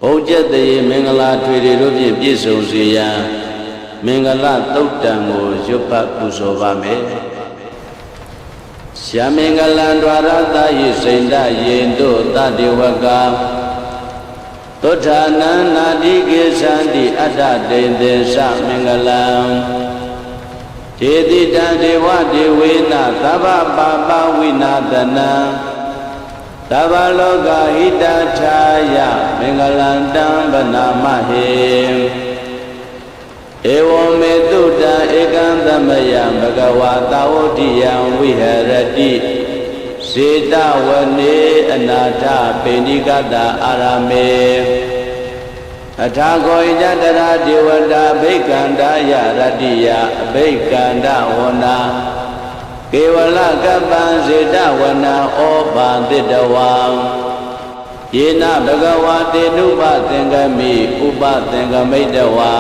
ဘုံကျက်တည်းမင်္ဂလာထွေတွေတို့ဖြင့်ပြည့်စုံစေရန်မင်္ဂလာသုတ်တံကိုရွတ်ပတ်ပူဇော်ပါမယ်ရှာမင်္ဂလံ द्वार သာယိစိန္ဒယေတုတတေဝကသုဋ္ဌာနံနာတိကေသန္တိအတ္တတေသင်္စမင်္ဂလံဒေတိတံဒေဝဒေဝေနသဗ္ဗပါပဝိနာသနံသဗ္ဗလောကဟိတထာယမင်္ဂလံတံဗနာမဟေဧဝံမေတုတံဧကံသမယံဘဂဝါသာဝတိယံဝိဟရတိစေတဝနေအနာထပိဏိကတအာရမေအထာဂောဣတတရာဒေဝတာဘိက္ခန္တာယရတိယအဘိက္ခန္တဝနာကေဝလကပ္ပံစေတဝနာဩဘာတိတဝံယေနဘဂဝါတေနုပသင်္ကမိဥပသင်္ကမိတဝါ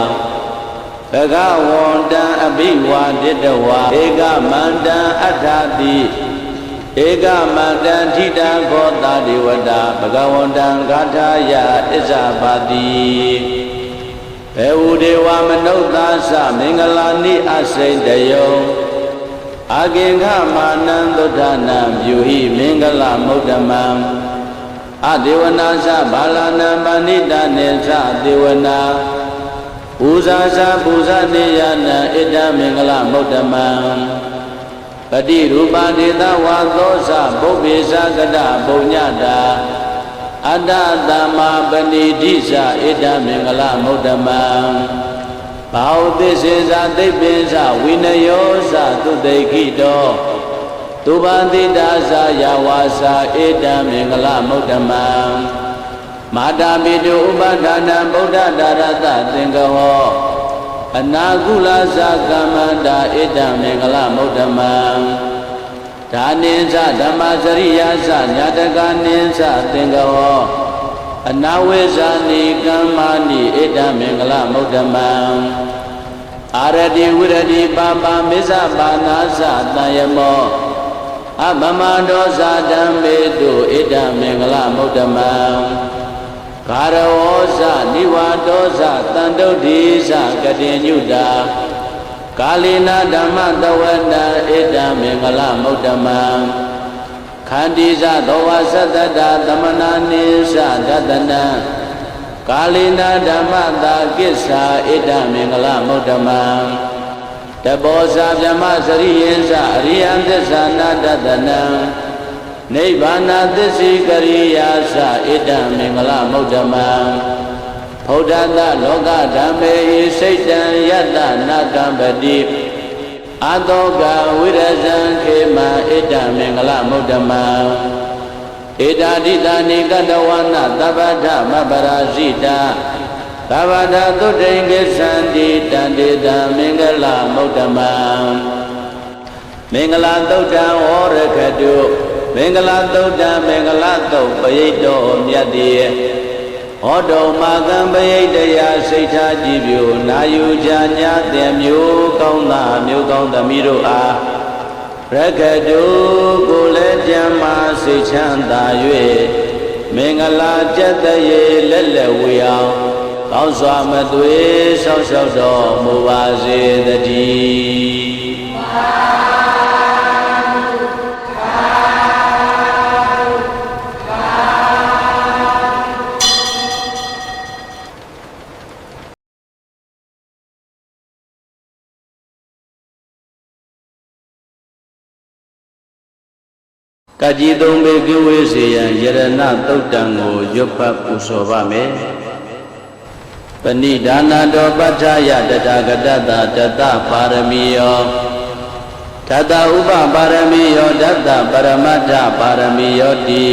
ဘဂဝန္တံအဘိဝါတိတဝါဧကမန္တံအဋ္ဌတိဧကမန္တံထိတံခောတာဒေဝတာဘဂဝန္တံဂါထာယဣဇာပါတိဘေဝဒေဝမနုဿာသမင်္ဂလာနိအစိတယောအာကိင္ခမာနံသုဒ္ဓနာပြုဟိမင်္ဂလမုဒ္ဓမံအဒေဝနာသဘာလနံပဏိတနေသဒေဝနာပူဇာသပူဇာနေယနံဣဒံမင်္ဂလမုဒ္ဓမံပတိရူပဒေသဝါသောသဘုဗ္ဗေသကတပုညတာအတ္တသမ္မာပဏိဓိသဣဒံမင်္ဂလမုဒ္ဓမံဘာဝသစ္စေသသိပ္ပိသဝိနယောသသုတေခိတောသူပန္တိတာသယဝါစာဣဒံမင်္ဂလမုဒ္ဓမံမာတာပိတုဥပဒါနံဗုဒ္ဓဒါရတသင်္ကဟောအနာကုလသကမ္မန္တာဣဒံမင်္ဂလမုဒ္ဓမံဒါနိသဓမ္မစရိယသညာတကနိသသင်္ကဟောအနာဝေဇာနိကမ္မာနိဣဒံမင်္ဂလမုဒ္ဓမံအာရတိဝိရတိပါပါမိစ္ဆပါနာသတံယမောအဗမဒောဇာဓမ္မေတုဣဒံမင်္ဂလမုဒ္ဓမံကာရဝောဇနိဝါဒောဇတန္တုဒိဇကတိညုတာကာလိနာဓမ္မတဝနံဣဒံမင်္ဂလမုဒ္ဓမံခန္တိဇသောဝသတ္တတာသမနာနိသဒတနံကာလိနာဓမ္မတာကိစ္ဆာဣဒံမင်္ဂလမုဒ္ဓမံတဘောဇဗြဟ္မစရိယံသအရိယံသစ္စာနာတတနံနိဗ္ဗာနသစ္စိကရိယာသဣဒံမင်္ဂလမုဒ္ဓမံဘုဒ္ဓတလောကဓမ္မေစိတ်တံယတနာကံပတိအတောကဝိရဇံခေမဣဒံမင်္ဂလမုဒ္ဓမံဧတာတိတာနိကတဝနာသဗ္ဗထမပရာဇိတာသဗ္ဗထသုတ္တိကိသန္တိတန္တေတံမင်္ဂလမုဒ္ဓမံမင်္ဂလသုတ်တံဝရခတုမင်္ဂလသုတ်တံမင်္ဂလသုတ်ပယိတ္တောမြတ်တိဟောတုံမာကံပယိတ္တရာစိတ်ထားကြည်ပြုနာယူကြညာတဲ့မျိုးကောင်းသားမျိုးကောင်းသမီးတို့အားရခတုကိုလည်းကြံမာစိတ်ချမ်းသာ၍မင်္ဂလာကျက်တရေလက်လက်ဝေအောင်ကောင်းစွာမသွေဆောက်ရှောက်တော်မူပါစေတည်းကကြီးသုံးပေကိဝေးစေယံယရဏသုတ်တံကိုရွတ်ပတ်ပူဇော်ပါမယ်ပဏိဒါနတောပဋ္ဌာယတတဂတတတတပါရမီယောတတဥပပါရမီယောတတပရမတ္ထပါရမီယောတိ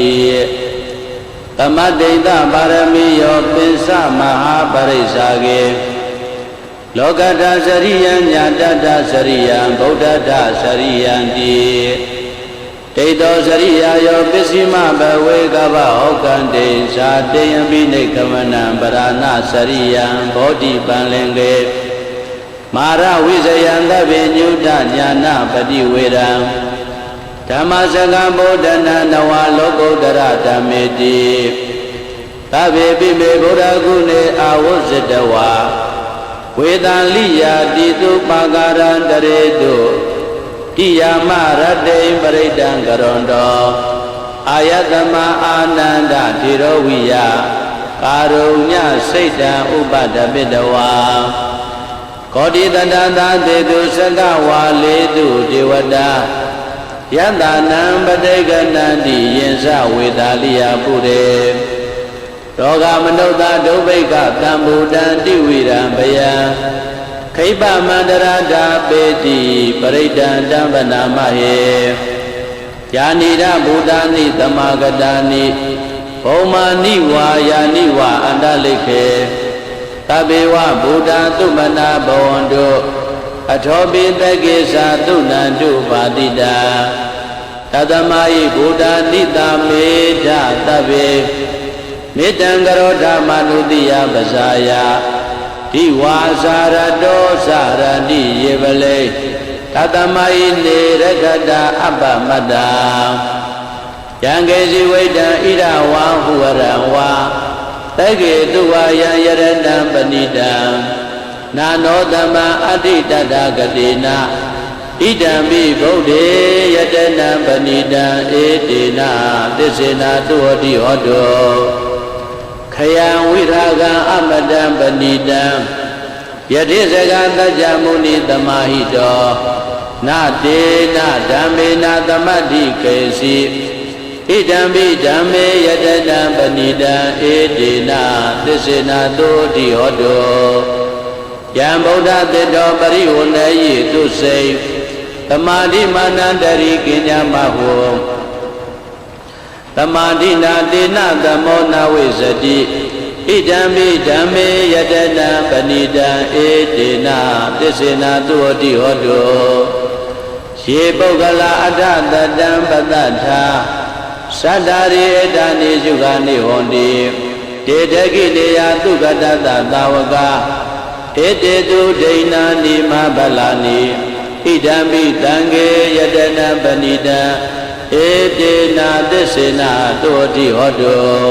သမတ္တိတပါရမီယောပိစမဟာပရိစ္ဆာကေလောကတ္တစရိယံညာတတ္တစရိယံဗုဒ္ဓတ္တစရိယံတိဒိဋ္ဌောစရိယာယောပစ္စည်းမဘဝေကဗဟောကံတေဇာတေယံပိနိကမနံပရဏစရိယံဘောဓိပံလင်ကေမာရဝိဇယံသဗ္ဗညုတညာနာပတိဝေရံဓမ္မစကံဗုဒ္ဓနာနဝလောကုတ္တရဓမ္မေတိ သဗ္ဗေပိမေဗုဒ္ဓဂုဏေအာဝဇ္ဇတဝါဝေသံလိယာတိတုပါကာရံတရေတုတိယမရတ္တိပရိဒံကရွန်တောအာယတမအာနန္ဒတိရောဝိယကာရုညစိတ်တံဥပဒပိတဝါကောတိတန္တသာတေတုသကဝါလေတုဒေဝတာယတနံပဋိကနန္တိယင်္စဝေသာလိယပုရေရောဂမနုဿဒုဗ္ဗိကတံဗုဒ္ဓံတိဝိရံဘယံခိပမန္တရာဓာပေတိပရိဒံတံဗနာမဟေယာနိရဗုဒ္ဓာနိသမာဂတာနိဘုံမာနိဝါယာနိဝါအန္တလိခေသဗ္ဗေဝဗုဒ္ဓသုမနာဘဝန္တုအထောပိတကေသာသုဏန္တုပါတိတာသတ္တမယိဗုဒ္ဓနိတာမေဓသဗ္ဗေမေတ္တံကရောဓမနုတိယပဇာယဒီဝါစာရတောစာရတိယေပလေသတ္တမယိနေရကတာအပ္ပမတ္တာယံကေစီဝိတံဣရဝါဟုရံဝါတကေတုဝါယံယရတံပဏိတံနာနောတမံအဋ္ဌိတတဂတိနာဣဒံမိဗုဒ္ဓေယတနံပဏိတံဧတေနာသစ္စေနာတုဟောတိဟောတောခယံဝိရာဂံအမတံပဏိတံယတိစကသัจ jam မုနိသမာဟိတောနာတေနဓမ္မေနသမတ္တိကေစီဣဒံမိဓမ္မေယတနံပဏိတံဧတေနာသစ္စေနာတုတိဟောတောယံဗုဒ္ဓတေတောပရိဝဏယေသူစိသမာဓိမာနန္တရိကိညာမဟုသမာဓိနာတေနသမောနဝိဇတိဣဒံမိဓမ္မေယတနံပဏိတံဧတေနာသစ္စေနာတုတိဟောတောယေပုဂ္ဂလာအဋ္ဌတတံပတ္တထာသတ္တရိဧတနိစုခာနိဟောတိတေတကိနေယသုကတတသာဝကဧတေတုဒိဏာနိမဗလာနိဣဒံမိတံကေယတနံပဏိတံဧတေနာသစ္စေနာတုတိဟောတော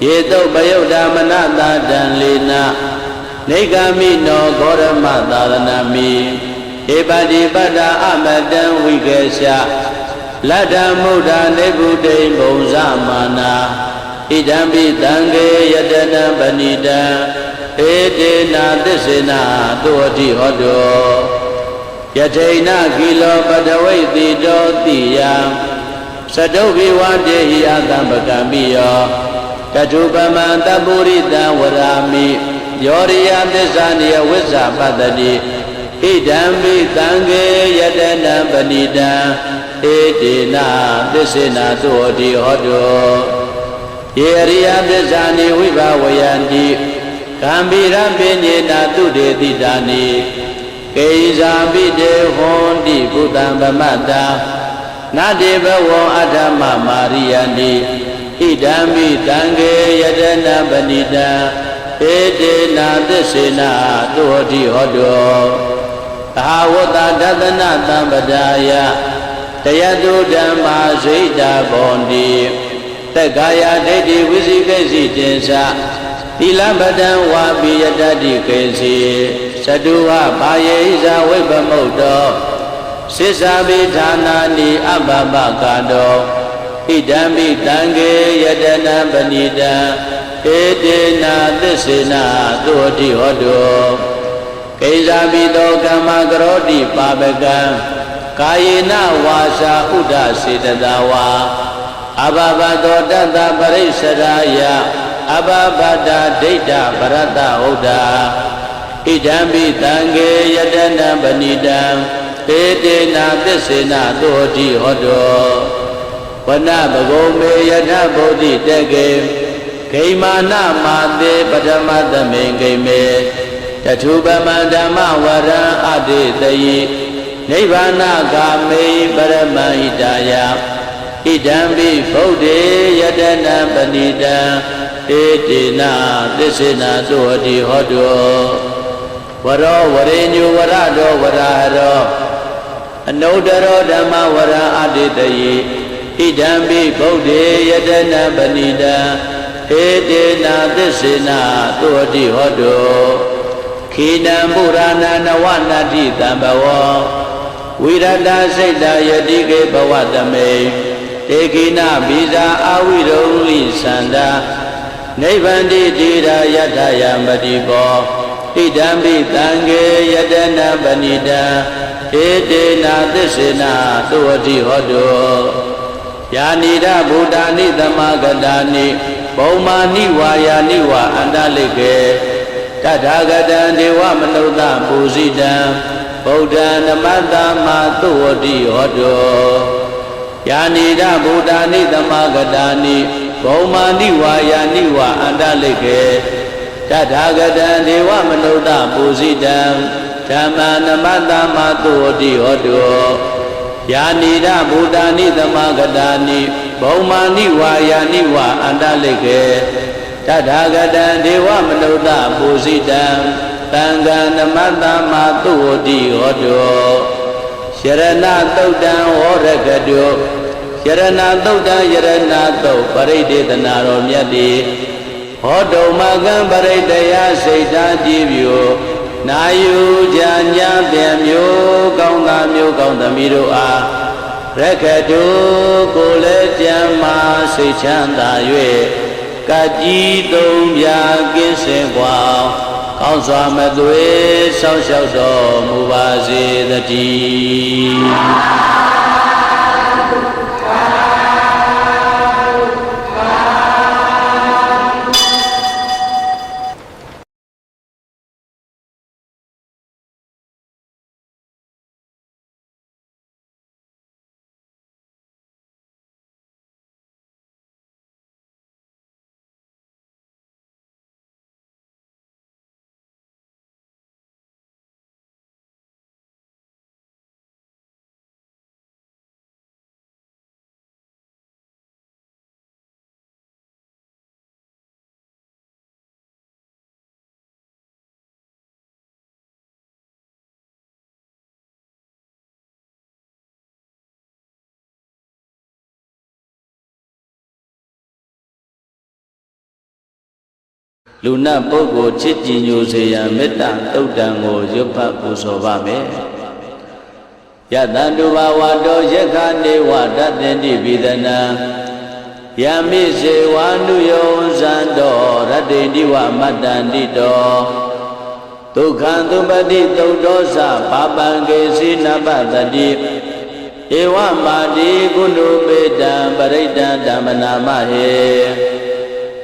ယေတုပယုတ်ဓမ္မနတာတံလေနာနေဂမိနောဂောရမသာရဏမိဧပတိပတ္တာအမတံဝိကေရှလတ္တမုဒ္ဒနေဗုဒိဘုံဇမာနာဣဒံမိတံကေယတနံပဏိတံဧတေနာသစ္စေနာတုတိဟောတောယထိဏကိလောပတဝိတိတောတိယံသတုဘိဝတေဟိအတံပကံပိယောတထုပမံတပုရိတံဝရာမိယောရိယသစ္စာနိယဝိဇ္ဇပတ္တိဣဒံမိတံကေယတနံပဏိတံဧတေနာသစ္စေနာသုတိဟောတောယေရိယသစ္စာနိဝိဘဝယန္တိကံဗိရပိညေနာတုတေတိတာနိကေဇာပိတေဟောတိဘုဒ္ဓံဗမတ္တာနာတိဘဝံအဓမ္မမာရိယန္တိဣဒံမိတံကေယတနံပဏိတံဧတေနာသစ္စေနာတုတိဟောတောသာဝတ္တဒသနသံပဒါယတယတုဓမ္မာဇိတာဘောန္တိသက္ကာယဒိဋ္ဌိဝိသိကိစီတင်္စသီလပဒံဝါပိယတတိကေစီသတုဝဘာယေဣဇဝိပမုတ်တောစိစ္ဆာပိဌာနာနိအပ္ပပကာတောဣဒံမိတံကေယတနံပဏိတံဧတေနာသစ္စေနာသုတိဟောတောကိဇာပိတောကမ္မကရောတိပါပကံကာယေနဝါစာဥဒ္ဒစေတတဝါအဘဘတောတတပရိစ္ဆရာယအဘဘဒဒိဋ္ဌပရတဟုတ်တာဣဒံမိတံကေယတနံပဏိတံဧတေနာသစ္စေနာသုတိဟောတောဝနဘဂုံမေယထဗုဒ္ဓိတကေဂိမာနမာတေပထမသမေဂိမေတထုပမံဓမ္မဝရံအတေတယိနိဗ္ဗာနဂာမေပရမဟိတာယဣဒံပိဗုဒ္ဓေယတနံပဏိတံဧတေနာသစ္စေနာသုတိဟောတောဝရောဝရေညုဝရတောဝရဟရောအနုတ္တရောဓမ္မဝရံအတေတယိဣဒံပိဗုဒ္ဓေယတနံပဏိတံဧ တေနာသစ္စေနာသုဝတိဟောတုခိနံပုရဏနဝနတ္တိတံဘဝဝိရတစိတ်တယတိကေဘဝတမေတေခိနဘိဇာအာဝိရုံလိသန္တာနိဗ္ဗန္တိတိရာယထယမတိဘောဣဒံပိတံကေယတနာပဏိတံတေနာသစ္စေနာသုဝတိဟောတုယာနိဒဗုဒ္ဓာနိသမဂတာနိဘုံမာနိဝါယာနိဝအန္တလိကေတထာဂတံဒေဝမနုဿပူဇိတံဗုဒ္ဓံနမတ္တမသုဝတိဟောတုယာနိဒဗုဒ္ဓာနိသမဂတာနိဘုံမာနိဝါယာနိဝအန္တလိကေတထာဂတံဒေဝမနုဿပူဇိတံဓမ္မနမတ္တမသုဝတိဟောတုယာနိဒဗုဒ္ဓာနိသမဂတာနိဘုံမာနိဝါယာနိဝအန္တလိကေတထာဂတံဒေဝမနုဿပူဇိတံသံဃာနမတ္တမသုဝတိဟောတုယရဏသုတ်တံဟောရကတုယရဏသုတ်တံယရဏသုတ်ပရိဒေသနာတော်မြတ်တိဟောတုမကံပရိတယစိတ်ဓာကြည်ပြုနာယူကြညာပြန်မျိုးကောင်းသားမျိုးကောင်းသမီးတို့အားရခတုကိုလည်းကြံမာစိတ်ချမ်းသာ၍ကကြီးသုံးပြကင်းစင်กว่าကောင်းစွာမသွေဆောက်ရှောက်တော်မူပါစေတည်းလူနာပုဂ္ဂိုလ်ချစ်ကြည်ညိုစေရန်မေတ္တာသုတ်တံကိုရွတ်ဖတ်ပူဇော်ပါမယ်ယတံတုဘာဝတောယက္ခနေဝတတ္တင်တိပိဒနာယမိစေဝါနုယောဇန္တောရတ္တိတိဝမတ္တန္တိတောဒုက္ခံသုပတိသုတ်တောသပါပံကေစီနပတတိဧဝမာတိကုဏုပေတံပရိတံဓမ္မနာမဟေ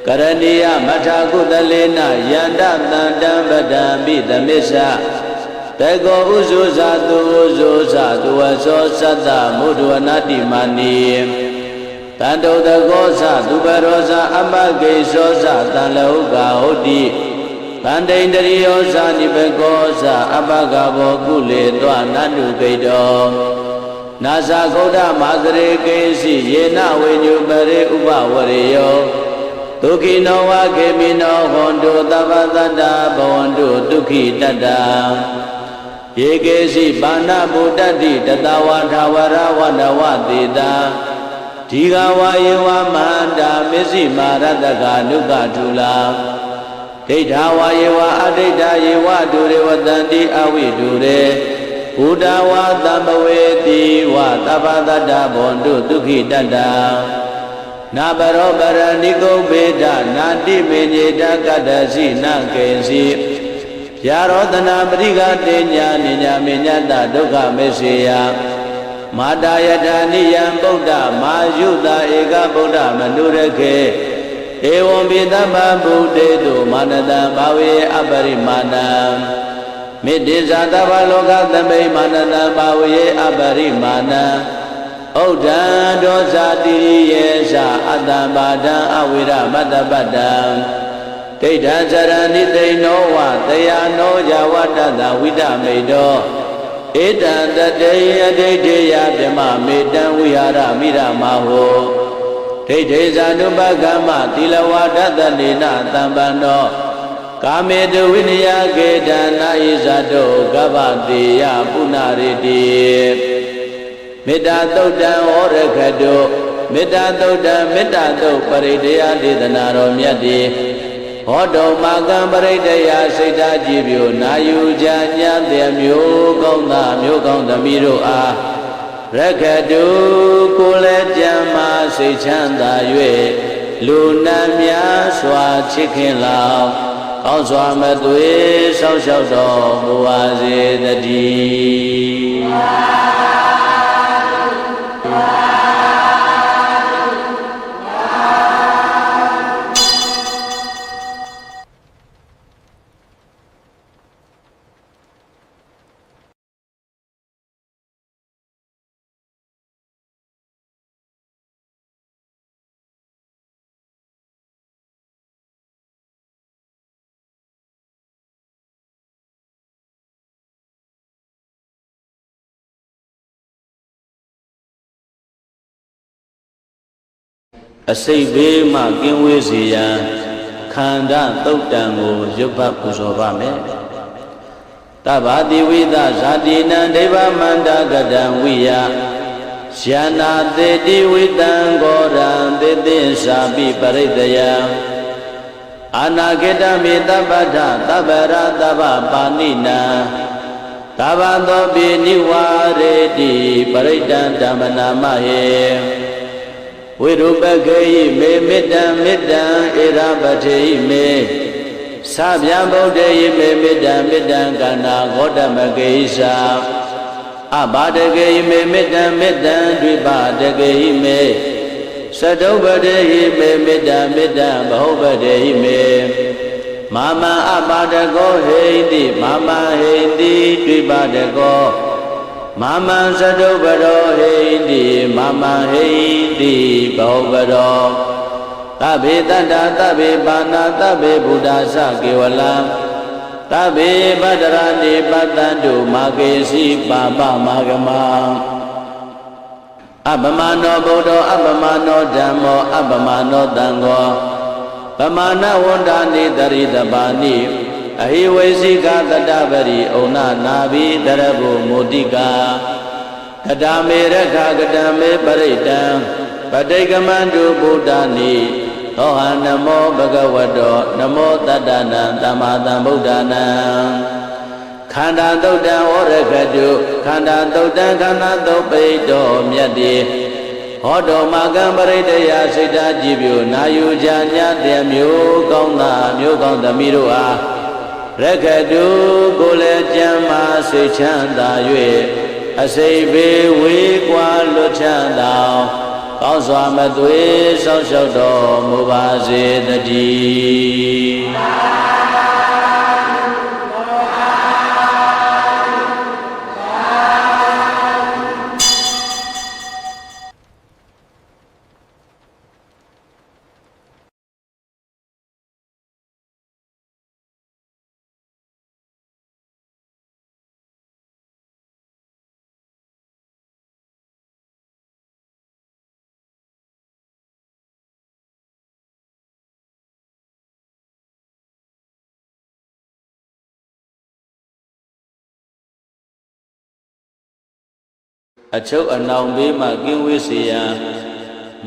ကရဏီယမထာကုသလေနယန္တတံတံပဒံပိသမစ္ဆတေကောဥဇုဇာတုဥဇုဇာတုဝသောသတ္တမုဒ္ဒဝနာတိမာနီတန္တုတကောသသူပရောဇာအပကိသောသတံလောကဟုတ်တိတန္တိန္တရိယောဇာနိဘကောသအပကဘောကုလေတောနန္တုကိတောနာဇာဂௌဒမာဂရေကေစီယေနဝိညုပရိဥပဝရေယောဒုက္ခိနောဝကေမိနောဟွန်တုသဗ္ဗတတ္တဘဝန္တုဒုက္ခိတတ္တယေကေစီပါဏဗုဒ္ဓတိတတဝါထာဝရဝနဝတေတာဒီဃဝါယေဝမန္တာမစ္စည်းမာရတကနုကထုလာဒိဋ္ဌဝါယေဝအဒိဋ္ဌယေဝဒုရေဝတန္တိအဝိဒုရေဘုဒ္ဓဝါတံပဝေတိဝသဗ္ဗတတ္တဘဝန္တုဒုက္ခိတတ္တနာပရောပရဏိကုဗေဒနာတိမေညေတကတ္တစီနကေစီယာရောတနာပရိကတေညာနိညာမေညတဒုက္ခမေစေယမာတာယထာနိယံဗုဒ္ဓမာယုတာဧကဗုဒ္ဓမနုရခေဧဝံပိသဗ္ဗဗုဒ္ဓေတုမာနတံဘာဝေအပရိမာဏံမေတ္တိဇာတဗ္ဗလောကသမိမာနတံဘာဝေအပရိမာဏံဩဒံဒောဇာတိယေသအတ္တပါဒံအဝိရမတ္တပတ္တံဒိဋ္ဌံဇရဏိသိနောဝတယာနောယဝတ္တသဝိတမေတောဧတံတတေယဒိဋ္ဌေယဗြမမေတံဝိဟာရမိရမဟောဒိဋ္ဌေဇာနုပကမ္မသီလဝါဒတနေနသံပန္နောကာမေတဝိနယကေတနာဣဇတောကဗ္ဗတေယပုဏ္ဏရေတိမေတ္တာသုတ်တံဟောရခတု မေတ္တာသုတ်တံမေတ္တာသုတ်ပရိဒေယဒေသနာတော်မြတ်တိဟောတုံမာကံပရိဒေယစိတ်ဓာတ်ကြည်ပြိုနာယူကြညတဲ့မျိုးကောင်းသားမျိုးကောင်းသမီးတို့အားရခတုကိုလည်းကြံမာစိတ်ချမ်းသာ၍လူနာများစွာချစ်ခင်လောင်ကောင်းစွာမသွေဆောက်ရှောက်တော်မူပါစေတည်းအစိတ်ဘေးမှကင်းဝေးစေရန်ခန္ဓာသုတ်တံကိုရွတ်ပတ်ပူဇော်ပါမယ်တဗ္ဗတိဝိသဇာတိနံဒိဗ္ဗမန္တကတံဝိယယနာတေတိဝိတံဂောရံတေသင်္စာပိပရိတယံအာနာကေတမေတပ္ပထသဗ္ဗရသဗ္ဗပါဏိနံသဗ္ဗသောပိနိဝရေတိပရိတံဓမ္မနာမဟေဝိရုပခေယိမေမေတ္တံမေတ္တံဧရပထေယိမေသဗျံဗုဒ္ဓေယိမေမေတ္တံမေတ္တံကန္နာဂေါတမကေယိသာအဘာတကေယိမေမေတ္တံမေတ္တံဒွိပါတကေယိမေသတုပတေယိမေမေတ္တံမေတ္တံဘဟုပတေယိမေမာမံအဘာတကောဟိတိမာမံဟိတိဒွိပါတကောမာမံသတုပရောဟိတိမာမံဟိတိဘောပရောသဗ္ဗေတတ္တသဗ္ဗေပါဏာသဗ္ဗေဘုဒ္ဓသကေဝလံသဗ္ဗေပတ္တရဏိပတ္တန္တုမာကေစီပါပမာဂမံအပမနောဗုဒ္ဓောအပမနောဓမ္မောအပမနောသံဃောပမာဏဝန္တာနိတရိတပါဏိအဟိဝိစိကတတပရိဩနာနာဘိတရဘုမုတိကာကတမေရခကတမေပရိတံပဋိကမန္တုဗုဒ္ဓနိသောဟံနမောဘဂဝတောနမောတတ္တနံသမ္မာသမ္ဗုဒ္ဓနာခန္ဓာသုတ်တံဩရခတုခန္ဓာသုတ်တံခန္ဓာသုတ်ပိတောမြတ်တိဟောတောမာကံပရိဒေယစိတ်ဓာတ်ကြည်ပြိုနာယူကြညတဲ့မျိုးကောင်းသားမျိုးကောင်းသမီးတို့အားရခတုကိုလည်းကြံမာစိတ်ချမ်းသာ၍အစိတ်ဘေးဝေးကွာလွတ်ချမ်းသာကောင်းစွာမသွေဆောက်ရှောက်တော်မူပါစေတည်းအချုပ်အနှောင်ဘေးမှကင်းဝေးစေရန်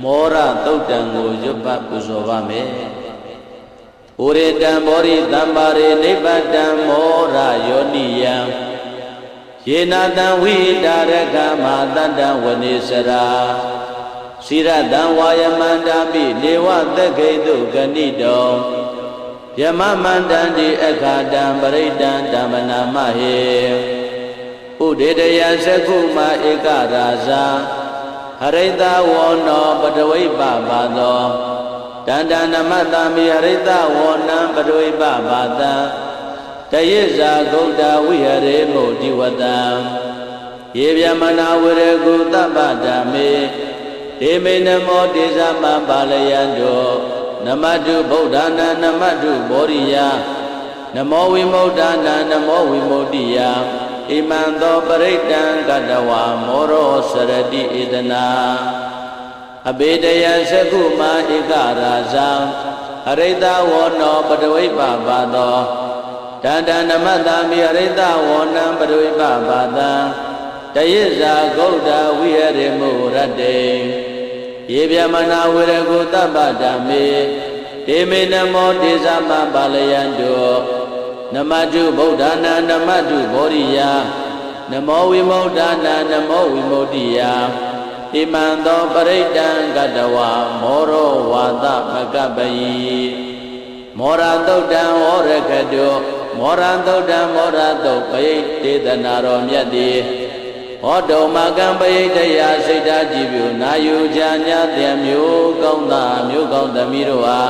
မောရသုတ်တံကိုရွတ်ပတ်ပူဇော်ပါမယ်။ဩရေတံဘောရိတံပါရိနိဗ္ဗတံမောရယောနိယံယေနတံဝိတာရကမတတ္တံဝနေစရာစိရတံဝါယမန္တာပိနေဝသက္ခိတုဂဏိတောယမမန္တံတိအခါတံပရိတံဓမ္မနာမဟေဥဒေတယသက္ခုမဧကရာဇာဟရိတဝောနောပတဝိပပါသောတန္တနမတမိဟရိတဝောနံပတဝိပပါတံတယိဇာဂௌတဝိဟရေမုတိဝတံယေဗျမနာဝရကုတပ္ပဓမ္မေဒေမေနမောတေဇမပါလယံတောနမတုဗုဒ္ဓနာနမတုဘောရိယနမောဝိမုဒ္ဒနာနမောဝိမုဒ္တိယဣမံသောပရိတံကတဝါမောရောစရတိဣဒနာအဘေတယသက္ခုမဧကရာဇံအရိတဝောနောပတဝိပပါသောတန္တနမတမိအရိတဝောနံပတဝိပပါတံတယိဇာဂௌတဝိဟရေမုရတ္တေ ယေဗျမနာဝရကုတပ္ပဓမ္မေဒေမေနမောဒေသမပါလယံတောနမတုဗုဒ္ဓနာနမတုဘောရိယနမောဝိမု ddha နာနမောဝိမု ddhi ယဣမံသောပရိတံကတဝမောရောဝါသမကပ္ပယိမောရသုတ်တံဝရခတုမောရသုတ်တံမောရသုတ်ပယိတေသနာတော်မြတ်တိဟောတုမကံပယိတယစိတ်ဓာကြည်ပြုနာယူကြညာတဲ့မျိုးကောင်းသားမျိုးကောင်းသမီးတို့ဟာ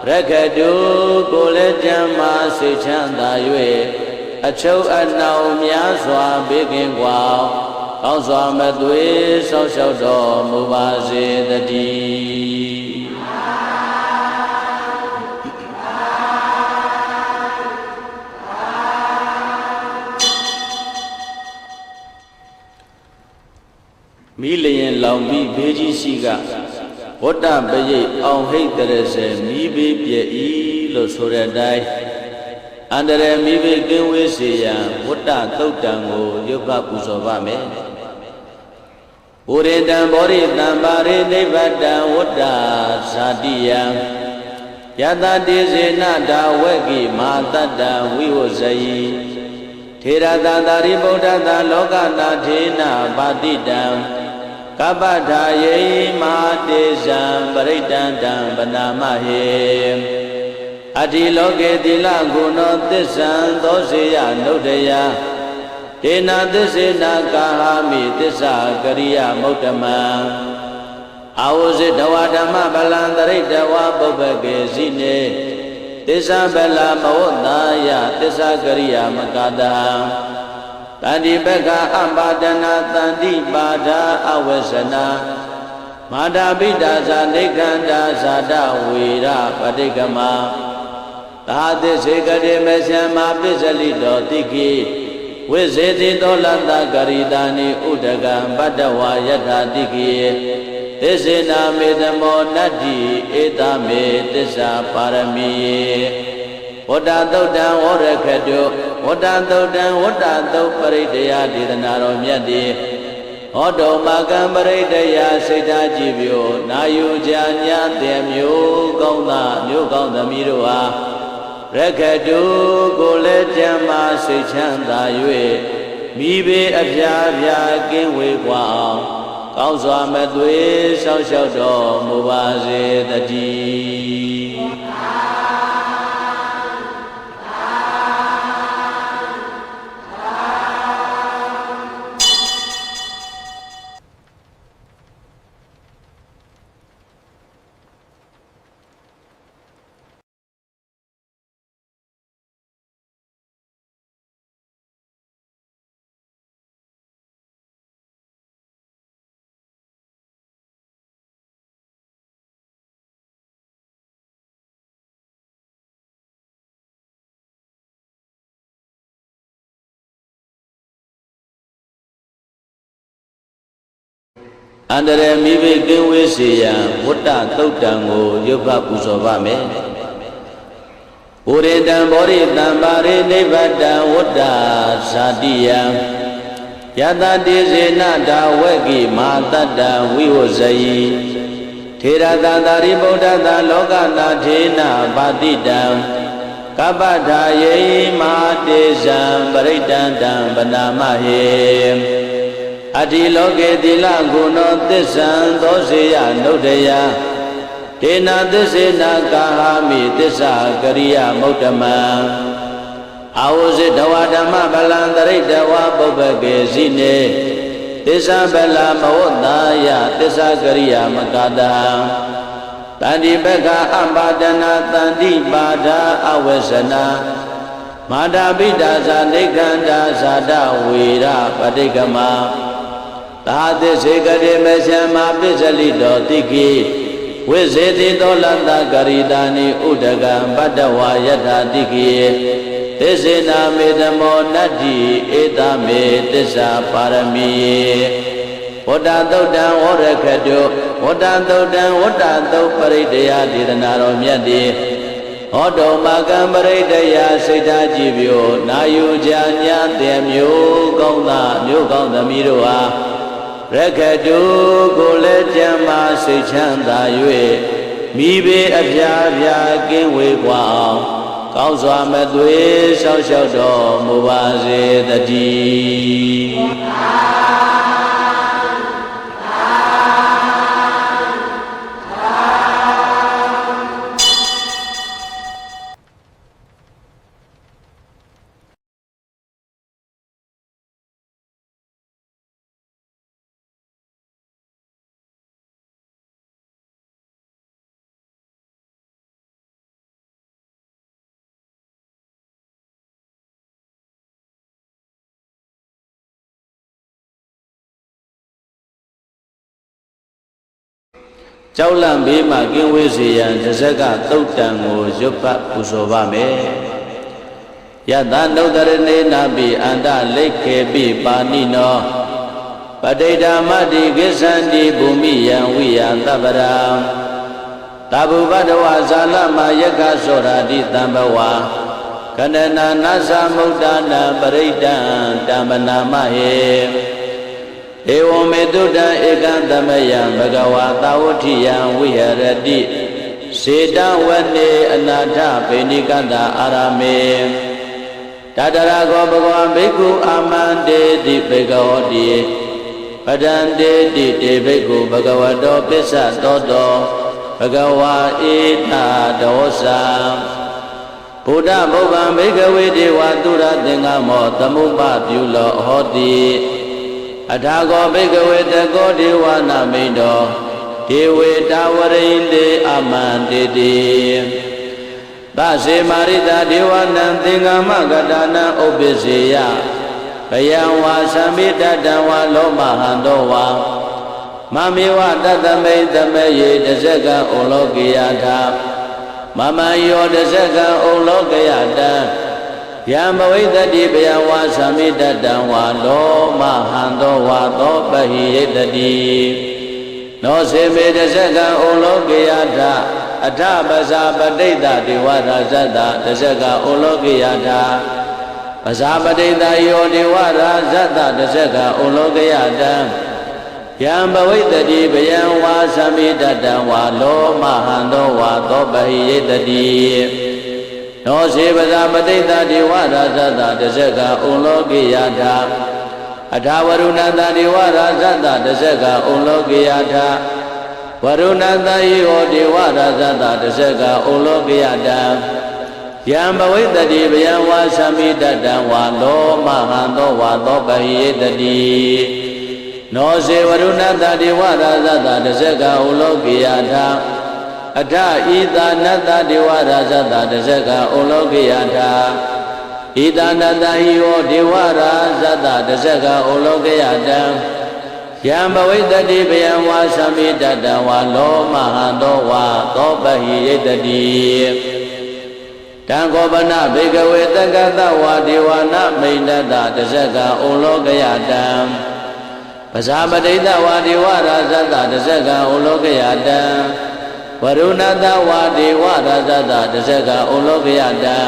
ရခတုကိုလည်းကြမ်းမာစိတ်ချမ်းသာ၍အချုပ်အနှောင်များစွာဘေးကင်းကွာကောင်းစွာမသွေဆောက်ရှောက်တော်မူပါစေတည်းမိလျင်လောင်ပြီးဘေးကြီးရှိကဝတ္တပရိတ်အောင်ဟိတ်တရစေမိဘေးပြည့်ဤလို့ဆိုတဲ့အတိုင်းအန္တရာယ်မိဘေးကင်းဝေးစေရန်ဝတ္တသုတ်တံကိုရုပ်ကပူဇော်ပါမယ်။ဝရိတံဘောရိတံပါရိနိဗ္ဗတံဝတ္တဇာတိယံယတတိစေနတာဝေကိမာတတ္တံဝိဝဇယိထေရတသာရိဗုဒ္ဓသာလောကနာထေနပါတိတံကပ္ပထာယေမဟာတေဇံပရိတံတံဗနာမဟေအတ္တိလောကေတိလဂုဏောသစ္ဆံသောစေယနုဒ္ဒယဒေနာသစ္စေနာကာဟာမိသစ္စာကရိယမုဒ္ဓမံအာဝဇိတဝဓမ္မဗလံတရိတဝပုပ္ပကေစီနေသစ္စာဗလမဝတ္တာယသစ္စာကရိယမကတံတန္တိပက္ခအပါဒနာတန္တိပါဒာအဝေစနာမာတာပိတာဇာနေခန္ဓာဇာတဝေရပဋိကမသာသစ္စေကတိမေရှမပစ္စလိတောတိကိဝိဇေတိတောလတ္တကရိတာနိဥဒကံပတ္တဝါယထာတိကိသစ္စေနာမေတမောနတ္တိဧတမေသစ္စာပါရမီဝတ္တသုတ်တံဝရခတုဝတ္တသုတ်တံဝတ္တသုတ်ပရိတယဒေသနာတော်မြတ်တိဟောတုမကံပရိတယစိတ်ဓာကြည်ပြုနာယူကြညာတဲ့မျိုးကောင်းသားမျိုးကောင်းသမီးတို့ဟာရခတုကိုလည်းကြမ်းမာစိတ်ချမ်းသာ၍မိဘေးအဖျားဖျားကင်းဝေးกว่าအောင်ကောင်းစွာမသွေဆောက်ရှောက်တော်မူပါစေတည်းအန္တရာယ်မိဘေးကင်းဝေးစေရန်ဝတ္တသုတ်တံကိုရုပ်ကပူဇော်ပါမယ်။ဝရိတံဘောရိတံပါရိနိဗ္ဗတံဝတ္တဇာတိယံယတတိစေနတာဝေကိမာတတ္တံဝိဝဇယိထေရတသာရိဗုဒ္ဓသာလောကနာထေနပါတိတံကပ္ပထာယေမဟာတေဇံပရိတံတံဗနာမဟေအတ္တိလောကေတိလဂုဏောသစ္ဆံသောစေယနုဒ္ဒယဒေနာသစ္စေနာကာဟာမိသစ္စာကရိယမုဒ္ဓမံအာဝဇိတဝဓမ္မဗလံတရိတဝပုပ္ပကေစီနေသစ္စာဗလမဝတ္တာယသစ္စာကရိယမကတံတန္တိပက္ခအပါဒနာတန္တိပါဒာအဝေစနာမာတာပိတာဇာနေခန္ဓာဇာတဝေရပဋိကမသာသစ္စေကတိမေရှမပစ္စလိတောတိကိဝိဇေတိတောလတ္တကရိတာနိဥဒကံပတ္တဝါယထာတိကိသစ္စေနာမေတမောနတ္တိဧတမေသစ္စာပါရမီဝတ္တသုတ်တံဝရခတုဝတ္တသုတ်တံဝတ္တသုတ်ပရိတယဒေသနာတော်မြတ်တိဟောတုမကံပရိတယစိတ်ဓာကြည်ပြုနာယူကြညာတဲ့မျိုးကောင်းသားမျိုးကောင်းသမီးတို့ဟာရ ရက္ခတုကိုလည်းကြံမာစိတ်ချမ်းသာ၍မိဘေအဖျားဖျားကင်းဝေးกว่าအောင်ကောင်းစွာမသွေရှောက်ရှောက်တော်မူပါစေတည်းကြောက်လန့်ဘေးမှကင်းဝေးစေရန်တစ်ဆက်ကသုတ်တံကိုရွတ်ပတ်ပူဇော်ပါမယ်ယတနုတရဏေနာပိအန္တလိခေပိပါဏိနောပဋိဋ္ဌာမတိကိစ္ဆန္တိဘူမိယံဝိယသဗ္ဗရာတဗုပတဝဇာလမယက္ခသောရာတိတံဘဝကန္တနာနာသမုဒ္ဒနာပရိဒံတမ္ပနာမဟေဧဝမေတုတံဧကံသမယံဘဂဝါသာဝတိယံဝိဟရတိစေတဝနေအနာထဗေနိကတအာရမေတတရာကောဘဂဝံဘိက္ခုအာမန္တေတိဘေကဟောတိပဒံတေတိတေဘိက္ခုဘဂဝတောပစ္စသောတောဘဂဝါဧတာဒောသံဘုဒ္ဓဘုဗ္ဗံဘိကဝေဒေဝသုရသင်္ကမောသမုပ္ပပြုလောဟောတိအထာကောဘိကဝေတကောဒေဝနာမိန်တော်ဒေဝေတာဝရိန္တေအမန္တေတိသစေမာရိတာဒေဝနံသင်္ကမကတနာဥပ္ပစေယဘယံဝါသမိတတံဝါလောမဟံတောဝါမမေဝတတမိတမေယေတဇကံဩလောကေယထာမမယောတဇကံဩလောကေယတံယံဘဝိတတိဘယဝါသမိတတံဝါလောမဟံသောဝါသောပဟိယတတိနောစေမေတဇကံဩလောကေယထာအထပဇာပဋိတ္တဒေဝရာဇတတဇကဩလောကေယထာပဇာပဋိတ္တယောဒေဝရာဇတတဇကဩလောကေယတံယံဘဝိတတိဘယံဝါသမိတတံဝါလောမဟံသောဝါသောပဟိယတတိနောစေပဇာပဋိတ္တဒေဝရာဇတတဇကဩလောကေယထာအထာဝရုဏတဒေဝရာဇတတဇကဩလောကေယထာဝရုဏတယေဟောဒေဝရာဇတတဇကဩလောကေယတံယံဘဝိတတိဘယံဝါသမိတတံဝါလောမဟံသောဝါသောပဟိယတတိနောစေဝရုဏတဒေဝရာဇတတဇကဩလောကေယထာအထဤသာနတဒေဝရာဇတတဇကဩလောကေယထာဤသာနတဟိဟောဒေဝရာဇတတဇကဩလောကေယတံယံဘဝိတတိဘယံဝါသမိတတံဝါလောမဟံသောဝါသောပဟိယတတိတံခောပနဘေကဝေတက္ကသဝါဒေဝနာမိန်တတတဇကဩလောကေယတံပဇာပတိတဝါဒေဝရာဇတတဇကဩလောကေယတံဝရုဏတဝါဒေဝရာဇတတဇကဩလောကေယတံ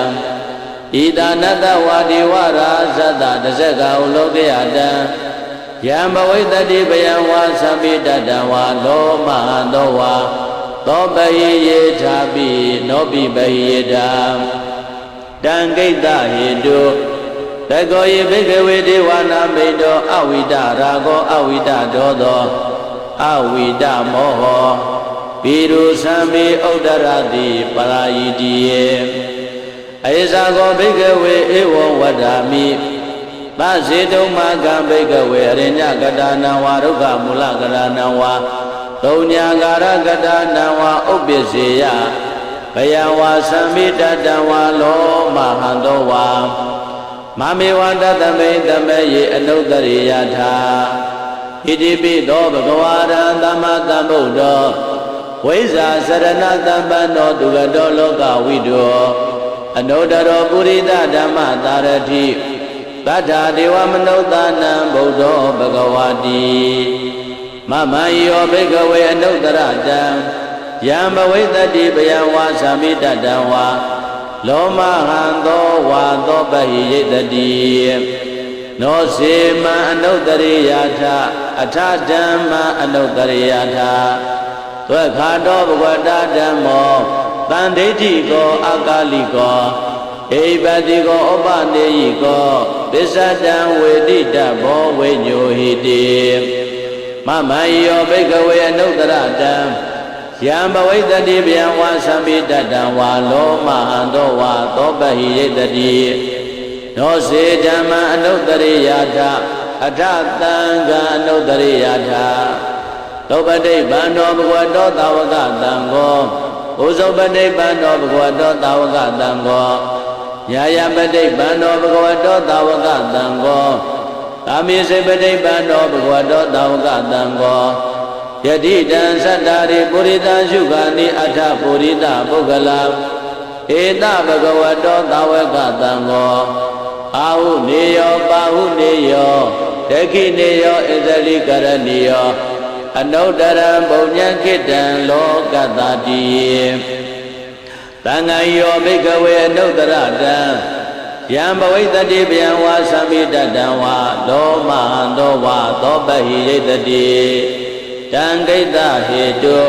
ဣဒာနတဝါဒေဝရာဇတတဇကဩလောကေယတံယံဘဝိတတိဘယံဝါသမိတတံဝါလောမဟံသောဝါသောပဟိယေထာပိနောပိပဟိယေတာတံကိတ္တဟေတုတကောယေဘိကဝေဒေဝနာမိန်တော်အဝိဒရာဂောအဝိဒဒောသောအဝိဒမောဟောပိရုသံမေဥဒ္ဒရတိပရာယိတိယေအေဇာကောဘိကဝေဧဝံဝဒ္ဓာမိသဇေတုမကံဘိကဝေအရိညကတာနံဝါဒုက္ခမူလကတာနံဝါသုံးညာကာရကတာနံဝါဥပ္ပစေယဘယံဝါသံမိတတံဝါလောမဟံသောဝါမမေဝတတမိတမေယေအနုတ္တရိယထာဣတိပိသောဘဂဝါရံသမ္မာသမ္ဗုဒ္ဓောဝိဇ္ဇာစရဏတမ္ပန္နောသူကတောလောကဝိတောအနုတ္တရောပုရိသဓမ္မသာရတိသတ္ထာဒေဝမနုဿာနံဗုဒ္ဓောဘဂဝါတိမမယောဘိကဝေအနုတ္တရတံယံဘဝိတတိဘယံဝါသမိတတံဝါလောမဟံသောဝါသောပဟိယတတိနောစေမံအနုတ္တရိယထ အထဓမ္မအနုတ္တရိယထာသွက်ခါတော်ဘဂဝတာဓမ္မောတန်ဒိဋ္ဌိကောအကာလိကောဧပတိကောဥပနေယိကောပစ္စတံဝေတိတဘောဝိညိုဟိတိမမယောဘိကဝေအနုတ္တရတံယံဘဝိတ္တိဗျံဝါသမိတတံဝါလောမဟံသောဝါသောပဟိယတတိနောစေဓမ္မအနုတ္တရိယထာအထသံဃာအနုတ္တရိယထာသောပတိဗ္ဗံတော်ဘဂဝတောသာဝကတံကောဘုဇောပတိဗ္ဗံတော်ဘဂဝတောသာဝကတံကောယာယပတိဗ္ဗံတော်ဘဂဝတောသာဝကတံကောကာမိစေပတိဗ္ဗံတော်ဘဂဝတောသာဝကတံကောယတိတံသတ္တာရိပုရိသရှုခာနိအထပုရိသပုဂ္ဂလဧတဘဂဝတောသာဝကတံကောအာဟုနေယောပါဟုနေယောဒက္ခိနေယောဣသလိကရဏီယောအနုတ္တရံဘုံညံခိတံလောကတတိသံဃာယောဘိကဝေအနုတ္တရတံယံဘဝိတ္တိဗျံဝါသမိတတံဝါလောမဟံသောဝါသောပဟိယတတိတံကိတ္တဟေတု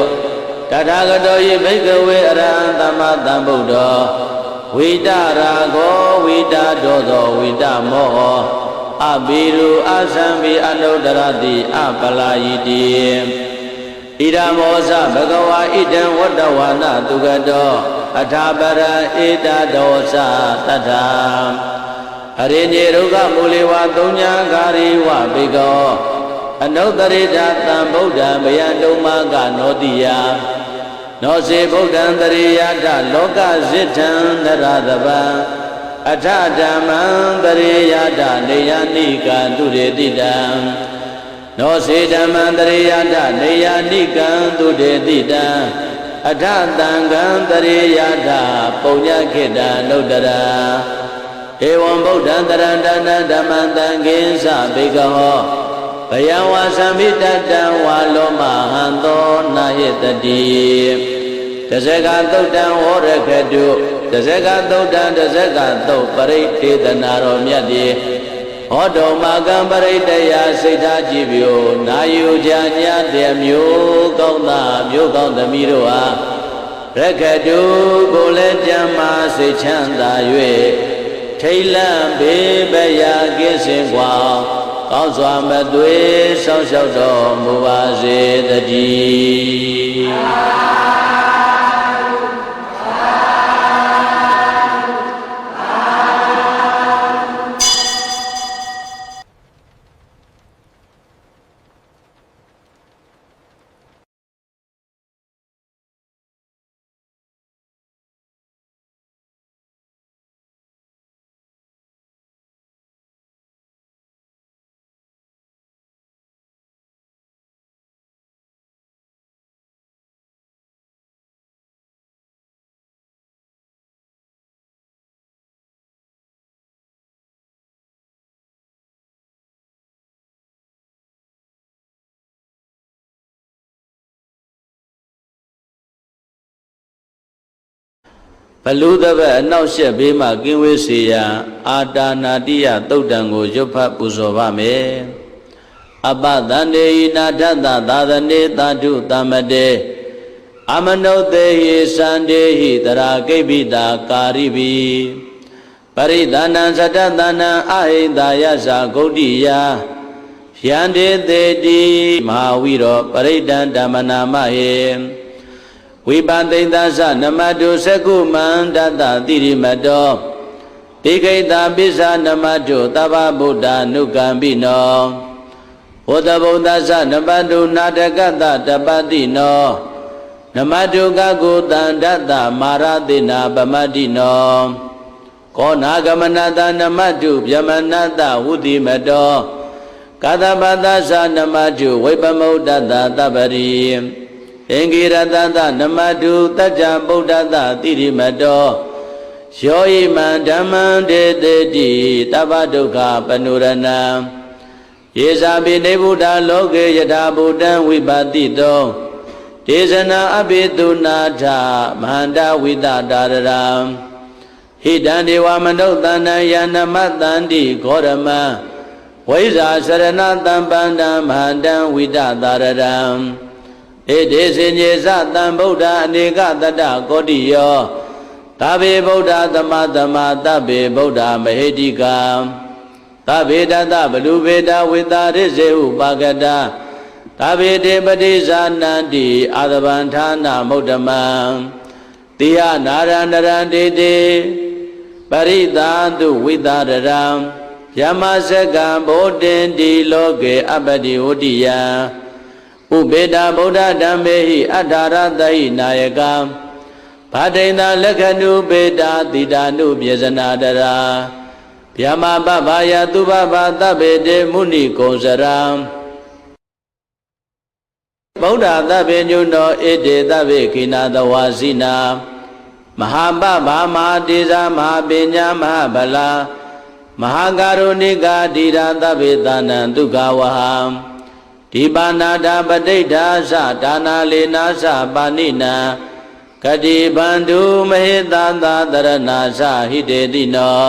တထာဂတောယိဘိကဝေအရဟံသမ္မာသမ္ဗုဒ္ဓောဝိတရာဂောဝိတဒောသောဝိတမောဟအဘိရုအသံဘိအနုတ္တရတိအပလာယိတိဣဒမောဇဘဂဝါဣဒံဝတ္တဝါနတုဂတောအထာပရဧတဒောသတထာအရိညေရုဂမူလေဝသုံးညာဂါရိဝဘေကောအနုတ္တရိတသံဗုဒ္ဓံဘယံတုမကနောတိယနောစေဗုဒ္ဓံတရိယတလောကဇိထံနရသဗံအထဓမ္မံတရိယတနေယနိကံသူရေတိတံနောစေဓမ္မံတရိယတနေယနိကံသူရေတိတံအထသံဃံတရိယတပုညခိတံနုတ္တရာဧဝံဗုဒ္ဓံတရဏတံဓမ္မံတံကိဉ္စဘေကဟောဘယံဝါသမိတတံဝါလောမဟံသောနာယတတိတဇဂသုတ်တံဝရခတုတဇဂသုတ်တံတဇဂသုတ်ပရိဒေသနာတော်မြတ်တိဟောတော်မာကံပရိတယစိတ်ထားကြည်ပြိုနာယူကြညာတဲ့မျိုးကောင်းသားမျိုးကောင်းသမီးတို့ဟာရခတုကိုလည်းကြမ်းမာစိတ်ချမ်းသာ၍ထိတ်လန့်ဘေးပရာကိစ္စင်ကွာကောင်းစွာမသွေဆောင်းလျှောက်တော်မူပါစေတည်းဘလူသဘအနောက်ရှက်ဘေးမှကင်းဝေးစေရန်အာတာနာတိယသုတ်တံကိုရွတ်ဖတ်ပူဇော်ပါမယ်အပသန္တေဟိနာထသသာသနေသာဓုသမ္မတေအမနုသေဟိစန္တေဟိတရာကိပိတာကာရိပိပရိသနံသတ္တသနံအဟိန္တာယသဂုဋ္ဌိယယန္တေသေတိမဟာဝိရောပရိဒံဓမ္မနာမဟေဝိပသိတ္တသနမတုသကုမန္တတတိရိမတောတိခိတပိစ္ဆာနမတုသဗ္ဗဗုဒ္ဓ ानु ကံပိနောဝတ္တဗုဒ္ဓသနမတုနာတကတတပတိနောနမတုကကုတန္တတမာရတိနာပမတိနောကောနာဂမနတနမတုဗျမနတဝုတိမတောကသပတ္တသနမတုဝိပမုဒ္ဒတသဗ္ဗရိအင်္ဂိရတတနမတုတัจ जा ဗုဒ္ဓတတိရိမတောယောဣမံဓမ္မံဒေတေတိတဗ္ဗဒုက္ခပနုရဏံယေဇာပိနေဗုဒ္ဓလောကေယထာဗုဒ္ဓံဝိပါတိတောဒေသနာအဘိတုနာထမဟန္တဝိတတာရံဟိတံဒေဝမနုဿန္တယနမတန္တိဂောရမံ ဝိဇာစရဏတံပန္တံမဟာတံဝိတသာရရံဧတေစင်ကျေသတံဗုဒ္ဓအနေကတတကောတိယောသဗ္ဗေဗုဒ္ဓသမသမသဗ္ဗေဗုဒ္ဓမဟေတိကံသဗ္ဗေတတဘလူဗေဒဝိတာရိစေဥပါကတသဗ္ဗေတေပတိဇာနန္တိအာသဗံဌာနမုဒ္ဓမံတိယနာရဏရံတေတေပရိသာတုဝိတာရရံယမစကံဗောတင်တိလောကေအပ္ပတိဝတ္တိယံဥပေတဗုဒ္ဓဓမ္မေဟိအထာရတဟိနာယကံဘာဒိန္တလက္ခဏုပေတာတိတာနုပြေဇနာတရာဗျမပပယသူပပသဗ္ဗေတေမုဏိကုံစရံဗုဒ္ဓသဗ္ဗေညုနောဧတေသဗ္ဗေခိနာတဝါစီနာမဟာပဗာမဟာတေဇာမဟာပညာမဟာဗလာမဟာကာရုဏိကာဓိရာသဗ္ဗေသနံဒုက္ခဝဟံဒီပါဏာတာပဋိဋ္ဌာသဒါနာလေနာသပါဏိနံကတိဗန္ဓုမဟေတသာတရဏာသဟိတေတိနော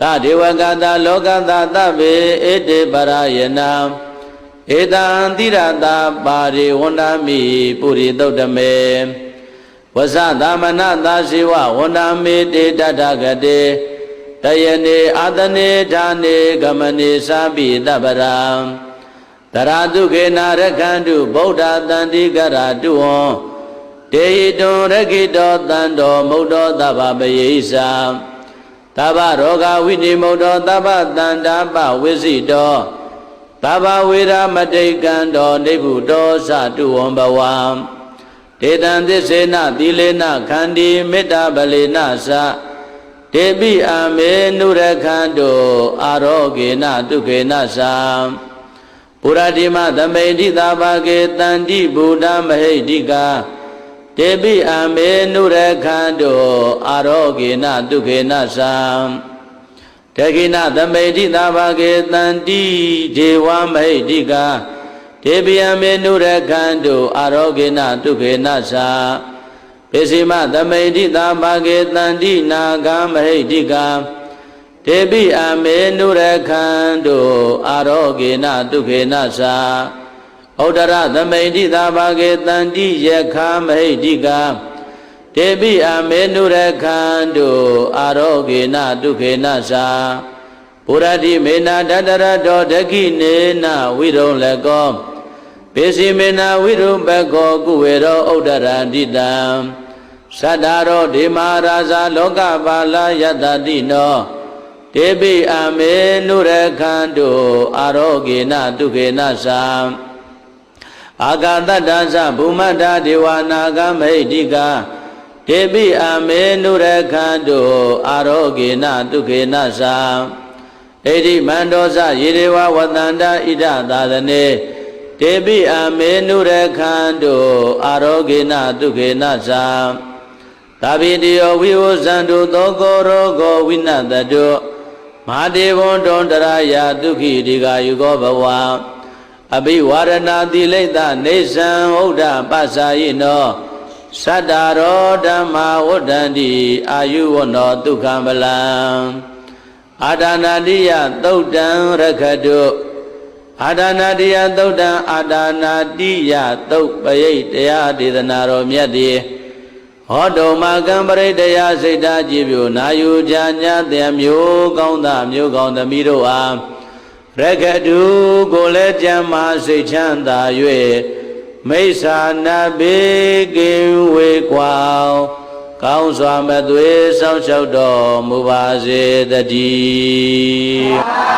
တဒေဝကတလောကတသဗ္ဗေဧတေပရယနာဧတံတိရတာပါရိဝန္ဒမိပုရိသုတ်တမေဝဇသမနသာဇိဝဝန္ဒမေတေတတဂတေတယနေအာတနေဌာနေဂမနေသာပိတပရံတရာတုခေနာရခန္တုဗုဒ္ဓတန္တိကရတုဝံတေဟိတုံရခိတောတန္တောမုဒ္ဒောသဗ္ဗပယေဣသံသဗ္ဗရောဂဝိနိမုဒ္ဒောသဗ္ဗတန္တာပဝိစိတောသဗ္ဗဝေရမတိကံတောနိဗ္ဗုတောသတုဝံဘဝံဒေတံသစ္စေနသီလေနခန္တီမေတ္တာပလေနသတေပိအမေနုရခန္တောအာရောဂေနဒုက္ခေနသံပုရတိမသမိဋ္ဌိသာဘာကေတန္တိဗုဒ္ဓမဟိတိကာတေပိအမေနုရခန္တောအာရောဂေနဒုက္ခေနသံတခိနသမိဋ္ဌိသာဘာကေတန္တိဒေဝမဟိတိကာတေပိအမေနုရခန္တောအာရောဂေနဒုက္ခေနသံပိစိမသမိဋ္ဌိသာဘာကေတန္တိနာဂမဟိတိကာတေပိအမေနုရခန္တောအာရောဂေနဒုက္ခေနသံဩဒရသမိဋ္ဌိသာဘာကေတန္တိယခာမဟိတိကာတေပိအမေနုရခန္တောအာရောဂေနဒုက္ခေနသံပုရတိမေနတတရတောဒခိနေနဝိရုံလကောပိစိမေနဝိရုံဘကောကုဝေရောဩဒရန္တိတံသတ္တရောဒေမာရာဇာလောကပါဠယတတိနောတေပိအမေနုရခန္တောအာရောဂေနဒုက္ခေနသံအာဂတတ္တသဗုမတ္တဒေဝနာဂမဟိတိကာတေပိအမေနုရခန္တောအာရောဂေနဒုက္ခေနသံဣတိမန္တောသယေဒေဝဝတန္တဣဒသာသနေတေပိအမေနုရခန္တောအာရောဂေနဒုက္ခေနသံသဗ္ဗိတယောဝိဝဇန္တုသောကောရောဂောဝိနတတုမဟာဒေဝံတောတရာယဒုက္ခိဒီဃာယုကောဘဝအဘိဝရဏတိလိတနေသံဥဒ္ဓပသယိနောသတ္တရောဓမ္မာဝဋ္ဌန္တိအာယုဝနောဒုက္ခမလံအာဒါနာတိယသုတ်တံရခတုအာဒါနာတိယသုတ်တံအာဒါနာတိယသုတ်ပရိတ်တရားဒေသနာတော်မြတ်တိဟောတုမကံပရိတရားစိတ်ဓာကြည်ပြူနာယူကြညာတဲ့မျိုးကောင်းသားမျိုးကောင်းသမီးတို့အားရခတုကိုလည်းကြံမာစိတ်ချမ်းသာ၍မိစ္ဆာနာဘေကင်ဝေကွာကောင်းစွာမသွေစောင့်ရှောက်တော်မူပါစေတည်း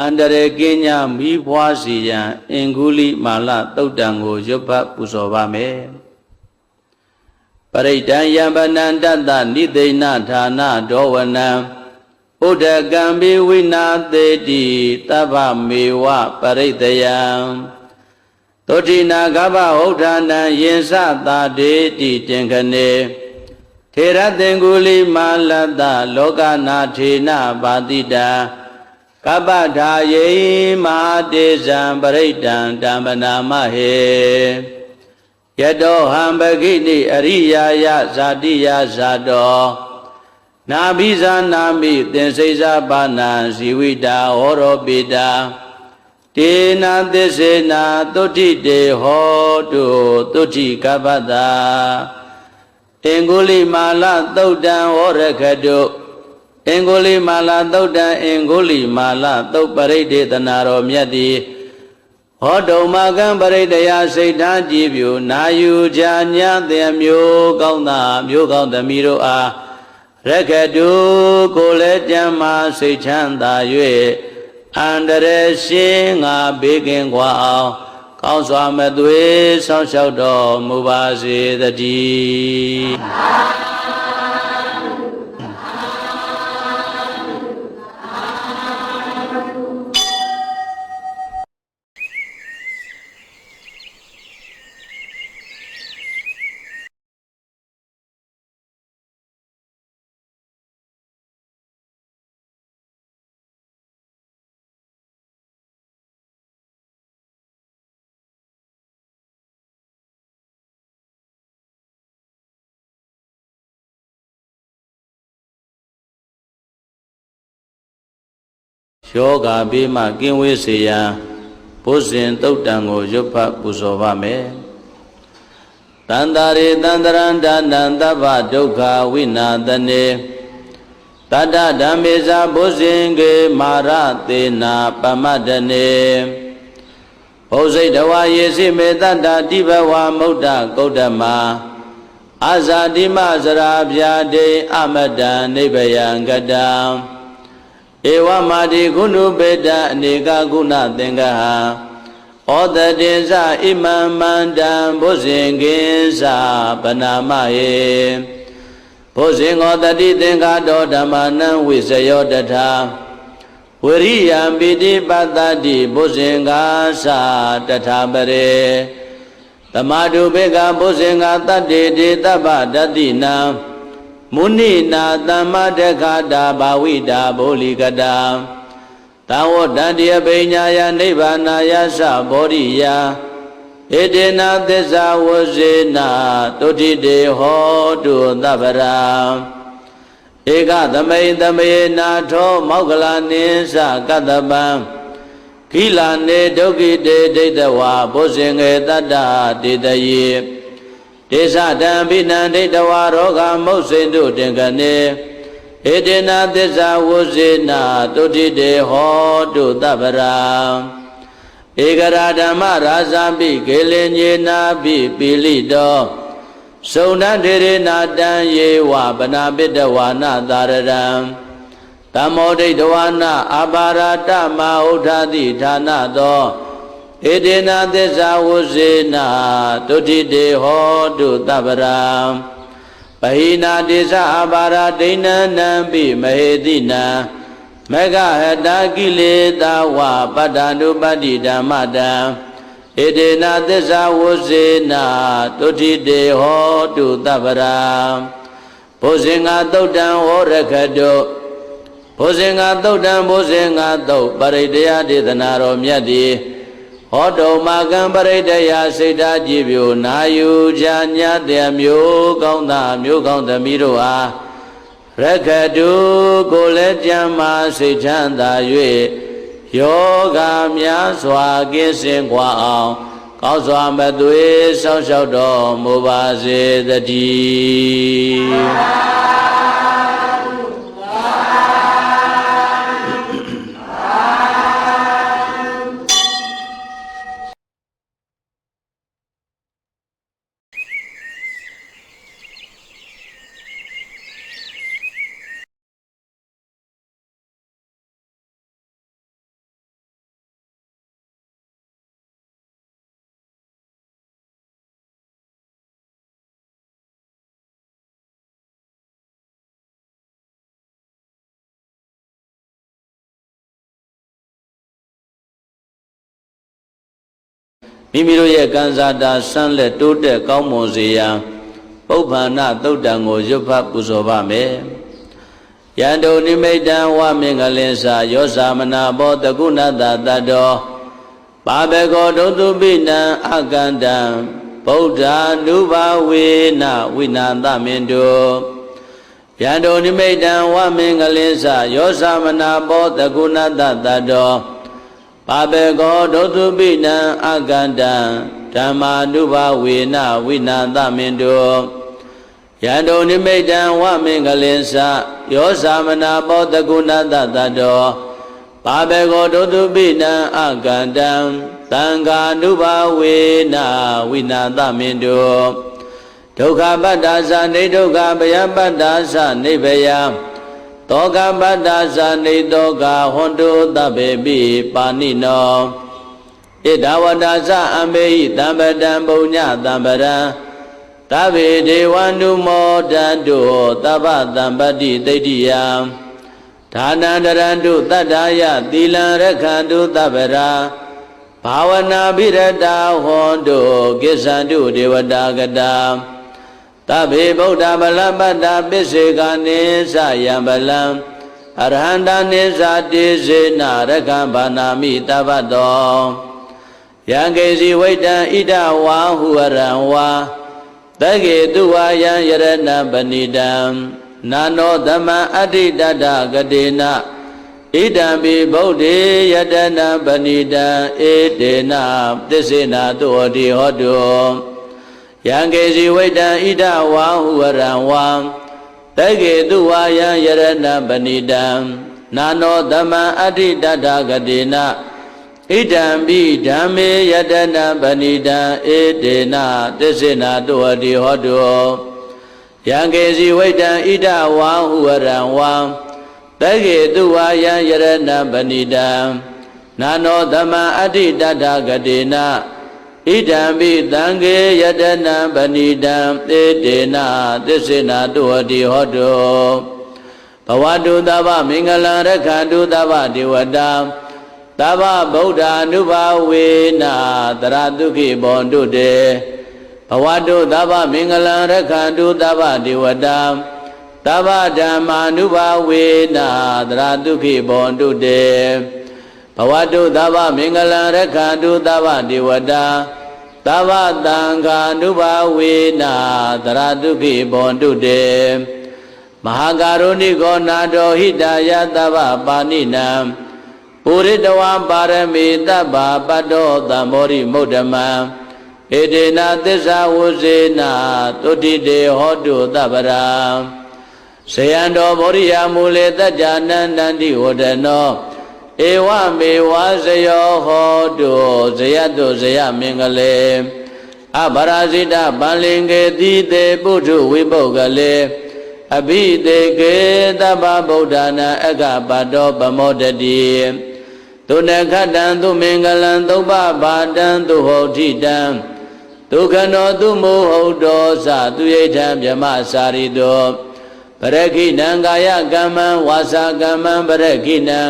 အန္တရာယ်ကင်းညာမိဘွားစီရန်အင်္ဂုလိမာလသုတ်တံကိုရွတ်ဖတ်ပူဇော်ပါမယ်ပ ရိတံယံပနံတတ္တနိသိဏဌာနဒောဝနံဥဒကံဘိဝိနာသေတိတဗ္ဗမေဝပရိတယံသုတိနာဂဗဟုတ်ဌာနံယင်စသာတေတိတင်ခနေထေရသင်္ကုလိမာလတ္တလောကနာထေနပါတိတာကပ္ပထာယေမဟာတေဇံပရိတံတမ္ပနာမဟေယတောဟံပကိနိအရိယာယဇာတိယဇာတောနာဘိဇာနာမိသင်္စိဇာပါဏံဇီဝိတာဟောရောပိတာတေနာသစ္စေနာသုဋ္ဌိတေဟောတုသုဋ္ဌိကပ္ပတာအင်္ဂုလိမာလသုတ်တံဟောရခတုအင်္ဂုလိမာလသုတ်တံအင်္ဂုလိမာလသုတ်ပရိဒေသနာတော်မြတ်သည်ဟောတုံမကံပရိတယစိတ်ထားကြည်ပြုနာယူကြညာတဲ့မျိုးကောင်းသားမျိုးကောင်းသမီးတို့အားရခတုကိုလည်းကြမ်းမာစိတ်ချမ်းသာ၍အန္တရာယ်ရှင်းငါဘေးကင်းကွာအောင်ကောင်းစွာမသွေဆောင်းလျှောက်တော်မူပါစေတည်းယောဂါဘေးမှကင်းဝေးစေရန်ဘုဇင်သုတ်တံကိုရွတ်ဖတ်ပူဇော်ပါမယ်တန္တာရေတန္တရန္တနံသဗ္ဗဒုက္ခဝိနာသနေတတ္တဓမ္မေဇာဘုဇင်ကေမာရသေနာပမတ္တနေဘုဇိတဝါယေစိမေတ္တတိဘဝမုဒ္ဒကုဋ္ဌမအာဇာတိမစရာဗျာတေအမတံနိဗ္ဗယံကတံဧဝမာတိကုဏုပေတအနေကကုဏသင်္ကဟဩတတေဇဣမံမန္တံဘုဇင်ကိသပနာမယေဘုဇင်္ဂောတတိသင်္ကတောဓမ္မနံဝိစယောတထာဝရိယံပိတိပတ္တတိဘုဇင်္ဂာသတထာပရေသမာဓုဘေကဘုဇင်္ဂာတတ္တေတေတပ္ပတတိနံမုနိနာသမ္မတက္ခတာဘာဝိတာဗောလိကတာသံဝတ္တတိယပိညာယနိဗ္ဗာနာယသဘောရိယဧတေနသစ္စာဝဇေနာတုဋ္ဌိတေဟောတုသဗ္ဗရာဧကသမိန်သမေနာထောမောက္ကလနိသကတ္တပံခိလာနေဒုက္ခိတေဒိဋ္ဌဝါဘုဇင်္ဂေတတ္တတေတယေဒေသတံဘိနံဒိဋ္ဌဝါရောဂမုတ်စိတုတင်ကနေဧတေနသစ္စာဝဇေနာတုဋ္ဌိတေဟောတုသဗ္ဗရာဧကရာဓမ္မရာဇာပိကေလင်ညေနာပိပိလိတောသုဏ္ဏထေရနာတံယေဝပနာပိတဝါနသာရရံဓမ္မောဒိဋ္ဌဝါနအပါရတမဥဋ္ဌာတိဌာနသောဧတေနသစ္စာဝဇေနာတုဋ္ဌိတေဟောတုသဗ္ဗရာပဟိနာတေဇအပါရဒိဏနံပိမဟေတိနံမေဃဟတာကိလေသာဝပတ္တ ानु ပတ္တိဓမ္မတံဧတေနသစ္စာဝဇေနာတုဋ္ဌိတေဟောတုသဗ္ဗရာဘုဇင်္ဂသုတ်တံဟောရခတုဘုဇင်္ဂသုတ်တံဘုဇင်္ဂသုတ်ပရိတယဒေသနာတော်မြတ်သည်ဟောတုံမကံပရိတယစိတ်ဓာကြည်ပြုနာယူကြညာတဲ့မျိုးကောင်းသားမျိုးကောင်းသမီးတို့အားရခတုကိုလည်းကြမ်းမာစိတ်ချမ်းသာ၍ယောဂများစွာကင်းစင်ကွာအောင်ကောင်းစွာမသွေဆောင်းလျှောက်တော်မူပါစေတည်း မိမိတို့ရဲ့ကံစားတာဆန်းလက်တိုးတက်ကောင်းမွန်စေရန်ပုပ္ပန္နသုတ်တံကိုရွတ်ဖတ်ပူဇော်ပါမယ်ယန္တုနိမိတံဝမင်္ဂလင်္စာယောသမနာဘောတကုဏတတတ္တောပါဘေကောဒုတုပိနံအကန္တံဗုဒ္ဓ ानु ဘာဝေနဝိနာသမင်တုယန္တုနိမိတံဝမင်္ဂလင်္စာယောသမနာဘောတကုဏတတတ္တောပါဘေကောဒုတုပိနံအကန္တံဓမ္မာ ानु ဘာဝေနဝိနာသမင်တုယန္တုနိမိတံဝမင်္ဂလင်္စာယောသမနာဘောတကုဏတတတ္တောပါဘေကောဒုတုပိနံအကန္တံသံဃာ ानु ဘာဝေနဝိနာသမင်တုဒုက္ခပတ္တာသနေဒုက္ခဗယပတ္တာသနေဗယတောကပတ္တာသနေတောကဟွန်တုသဗ္ဗေပိပါဏိနောဣဒဝတ္တာသအမေဟိတံပတံပုညတံပရံသဗ္ဗေဒေဝ ानु မောတန္တုသဗ္ဗတံပတ္တိသိတ္တိယဒါနန္တရန္တုတတ္ထာယသီလံရက္ခန္တုသဗ္ဗရာဘာဝနာဘိရတာဟွန်တုကိစ္ဆန္တုဒေဝတာကတာသဗ္ဗေဗုဒ္ဓဗလပတ္တာပစ္စေကနိသယံဗလံအရဟန္တာနိသတိစေနရက္ခဘာနာမိတဗ္ဗတောယံကေစီဝိတံဣဒဝါဟုရံဝါတကေတုဝါယံယရဏပဏိတံနာနောသမံအဋ္ဌိတတဂတေနဣဒံပိဗုဒ္ဓေယတနာပဏိတံဧတေနသစ္စေနာတုဟောတိဟောတုယံကေစီဝိတံဣဒဝါဟုရံဝံတကေတုဝါယံယရဏပဏိတံနာနောသမံအဋ္ဌိတတဂတေနဣဒံပိဓမ္မေယတနာပဏိတံဧတေနသစ္စေနာတုဟောတိဟောတုယံကေစီဝိတံဣဒဝါဟုရံဝံတကေတုဝါယံယရဏပဏိတံနာနောသမံအဋ္ဌိတတဂတေနဣဒံပိသံဃေယတနာပဏိတံဧတေနသစ္စေနာတုဟောတိဟောတုဘဝတုသဗ္ဗမင်္ဂလံရက္ခန္တုသဗ္ဗဒေဝတာသဗ္ဗဗုဒ္ဓ ानु ဘာဝေနသရတုခိဘောတုတေဘဝတုသဗ္ဗမင်္ဂလံရက္ခန္တုသဗ္ဗဒေဝတာသဗ္ဗဓမ္မာ ानु ဘာဝေနသရတုခိဘောတုတေဘဝတုသဗ္ဗမင်္ဂလံရက္ခန္တုသဗ္ဗဒေဝတာသဗ္ဗသံဃာ ानु ဘာဝေနသရတုခိဘောတုတေမဟာကာရုဏိကောနာတောဟိတယသဗ္ဗပါဏိနံပုရိတဝံပါရမေတ္ဗ္ဗပတ္တောသံမောရိမုဒ္ဓမံဧတေနသစ္စာဝုဇေနသုတိတေဟောတုသဗ္ဗရာဇယံတောဗောရိယမူလေတัจจနန္တန္တိဝဒနောဧဝမေဝဇယောဟောတုဇယတုဇယမင်္ဂလေအပရာဇိတပန္လင်္ကေတိတေပုထုဝိပုဂ္ဂလေအဘိတေကေသဗ္ဗဗုဒ္ဓနာအက္ခပတ္တောပမောတတိသုနခတံသူမင်္ဂလံသုပ္ပဘာတံသူဟောတိတံဒုက္ခနောသူမောဟုတ်တောသသူယိဋ္ဌံမြမစာရိတောပရခိဏံကာယကမ္မံဝါစာကမ္မံပရခိဏံ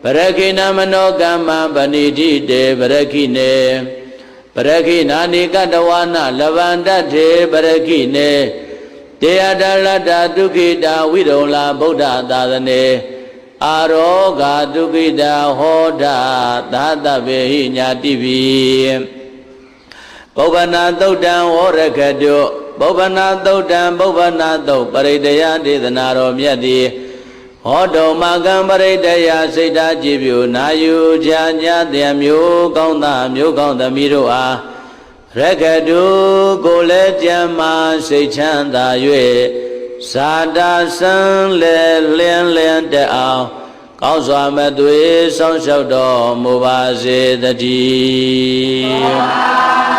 ပရခိဏမနောကမ္မံပဏိတိတေပရခိနေပရခိဏာနိကတဝါနလဗန္တထေပရခိနေတေယတလတ္တဒုက္ခိတာဝိရုံလာဗုဒ္ဓသာသနေအာရောဂါဒုက္ခိတာဟောတာသာတဗေဟိညာတိပိပုဗ္ဗနာသုတ်တံဝရခတုပုဗ္ဗနာသုတ်တံပုဗ္ဗနာသုတ်ပရိတယဒေသနာတော်မြတ်သည်ဟောတုမကံပရိတယစိတ်ဓာကြည်ပြုနာယူချာညာတံမျိုးကောင်းသားမျိုးကောင်းသမီးတို့အားရခတုကိုလည်းကြံမာစိတ်ချမ်းသာ၍ဇာတာစံလေလင်းလင်းတအောင်ကောင်းစွာမသွေဆောင်လျှောက်တော်မူပါစေတည်း